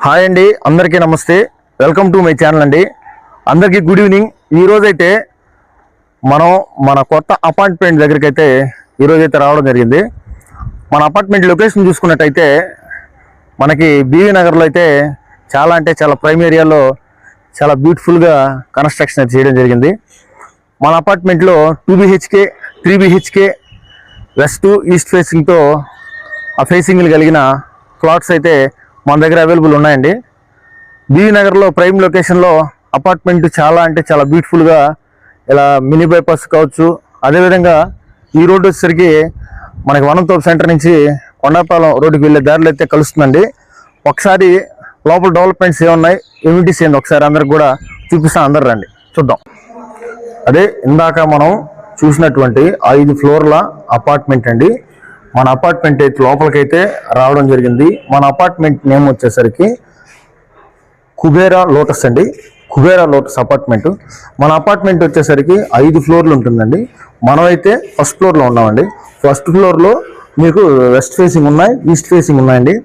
Hi అండి, అందరికీ నమస్తే. వెల్కమ్ టు మై ఛానల్ అండి. అందరికీ గుడ్ ఈవినింగ్. ఈరోజైతే మనం మన కొత్త అపార్ట్మెంట్ దగ్గరికి అయితే ఈరోజైతే రావడం జరిగింది. మన అపార్ట్మెంట్ లొకేషన్ చూసుకున్నట్టయితే మనకి బీవీ నగర్లో అయితే చాలా అంటే చాలా ప్రైమ్ ఏరియాలో చాలా బ్యూటిఫుల్గా కన్స్ట్రక్షన్ అయితే చేయడం జరిగింది. మన అపార్ట్మెంట్లో 2 BHK 3 BHK వెస్ట్ ఈస్ట్ ఫేసింగ్తో ఆ ఫేసింగ్లు కలిగిన ప్లాట్స్ అయితే మన దగ్గర అవైలబుల్ ఉన్నాయండి. బీవీ నగర్లో ప్రైమ్ లొకేషన్లో అపార్ట్మెంట్ చాలా అంటే చాలా బ్యూటిఫుల్గా ఇలా మినీ బైపాస్ కావచ్చు. అదేవిధంగా ఈ రోడ్డు వచ్చేసరికి మనకి వనంతోపు సెంటర్ నుంచి కొండాపాలెం రోడ్డుకి వెళ్ళే దారిలో అయితే కలుస్తుందండి. ఒకసారి లోపల డెవలప్మెంట్స్ ఏమున్నాయి, ఎమ్యూనిటీస్ ఏంది ఒకసారి అందరికి కూడా చూపిస్తాను. అందరు రండి చూద్దాం. అదే ఇందాక మనం చూసినటువంటి 5 ఫ్లోర్ల అపార్ట్మెంట్ అండి. మన అపార్ట్మెంట్ అయితే లోపలికైతే రావడం జరిగింది. మన అపార్ట్మెంట్ నేమ్ వచ్చేసరికి కుబేరా లోటస్ అండి. Kubera lotus apartment. మన అపార్ట్మెంట్ వచ్చేసరికి 5 ఫ్లోర్లు ఉంటుందండి. మనమైతే ఫస్ట్ ఫ్లోర్లో ఉన్నామండి. ఫస్ట్ ఫ్లోర్లో మీకు వెస్ట్ ఫేసింగ్ ఉన్నాయి, ఈస్ట్ ఫేసింగ్ ఉన్నాయండి.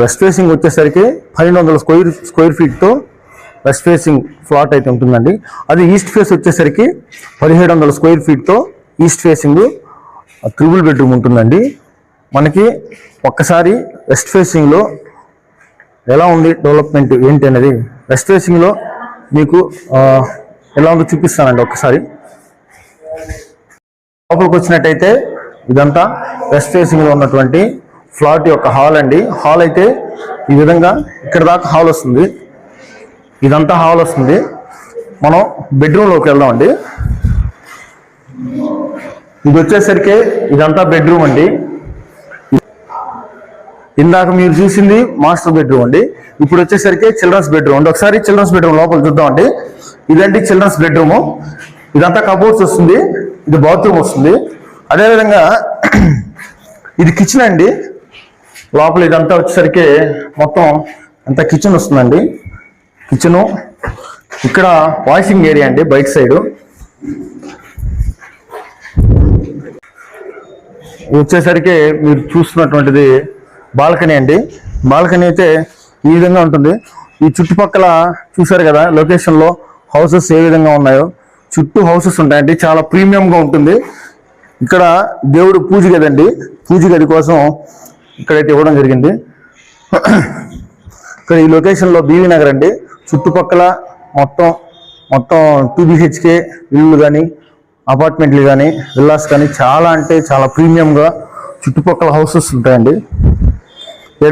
వెస్ట్ ఫేసింగ్ వచ్చేసరికి 1200 స్క్వేర్ ఫీట్తో వెస్ట్ ఫేసింగ్ ఫ్లాట్ అయితే ఉంటుందండి. అది ఈస్ట్ ఫేస్ వచ్చేసరికి 1700 స్క్వేర్ ఫీట్తో ఈస్ట్ ఫేసింగ్ 3 బెడ్రూమ్ ఉంటుందండి. మనకి ఒక్కసారి వెస్ట్ ఫేసింగ్లో ఎలా ఉంది డెవలప్మెంట్ ఏంటి అనేది వెస్ట్ ఫేసింగ్లో మీకు ఎలా ఉందో చూపిస్తానండి. ఒక్కసారి లోపలికి వచ్చినట్టయితే ఇదంతా వెస్ట్ ఫేసింగ్లో ఉన్నటువంటి ఫ్లాట్ యొక్క హాల్ అండి. హాల్ అయితే ఈ విధంగా ఇక్కడ దాకా హాల్ వస్తుంది. ఇదంతా హాల్ వస్తుంది. మనం బెడ్రూమ్లోకి వెళ్దామండి. ఇది వచ్చేసరికి ఇదంతా బెడ్రూమ్ అండి. ఇందాక మీరు చూసింది మాస్టర్ బెడ్రూమ్ అండి. ఇప్పుడు వచ్చేసరికి చిల్డ్రన్స్ బెడ్రూమ్ అండి. ఒకసారి చిల్డ్రన్స్ బెడ్రూమ్ లోపల చూద్దామండి. ఇదండి చిల్డ్రన్స్ బెడ్రూమ్. ఇదంతా కబోర్డ్స్ వస్తుంది. ఇది బాత్రూమ్ వస్తుంది. అదేవిధంగా ఇది కిచెన్ అండి. లోపల ఇదంతా వచ్చేసరికి మొత్తం అంతా కిచెన్ వస్తుందండి. కిచెను ఇక్కడ వాషింగ్ ఏరియా అండి బయట సైడు. వచ్చేసరికి మీరు చూస్తున్నటువంటిది బాల్కనీ అండి. బాల్కనీ అయితే ఈ విధంగా ఉంటుంది. ఈ చుట్టుపక్కల చూసారు కదా లొకేషన్లో హౌసెస్ ఏ విధంగా ఉన్నాయో. చుట్టూ హౌసెస్ ఉంటాయండి. చాలా ప్రీమియంగా ఉంటుంది. ఇక్కడ దేవుడు పూజ గది అండి. పూజ గది కోసం ఇక్కడైతే ఇవ్వడం జరిగింది. ఇక్కడ ఈ లొకేషన్లో బీవీ నగర్ అండి. చుట్టుపక్కల మొత్తం 2 BHK ఇల్లు కానీ అపార్ట్మెంట్లు కానీ విల్లాస్ కానీ చాలా అంటే చాలా ప్రీమియంగా చుట్టుపక్కల హౌసెస్ ఉంటాయండి.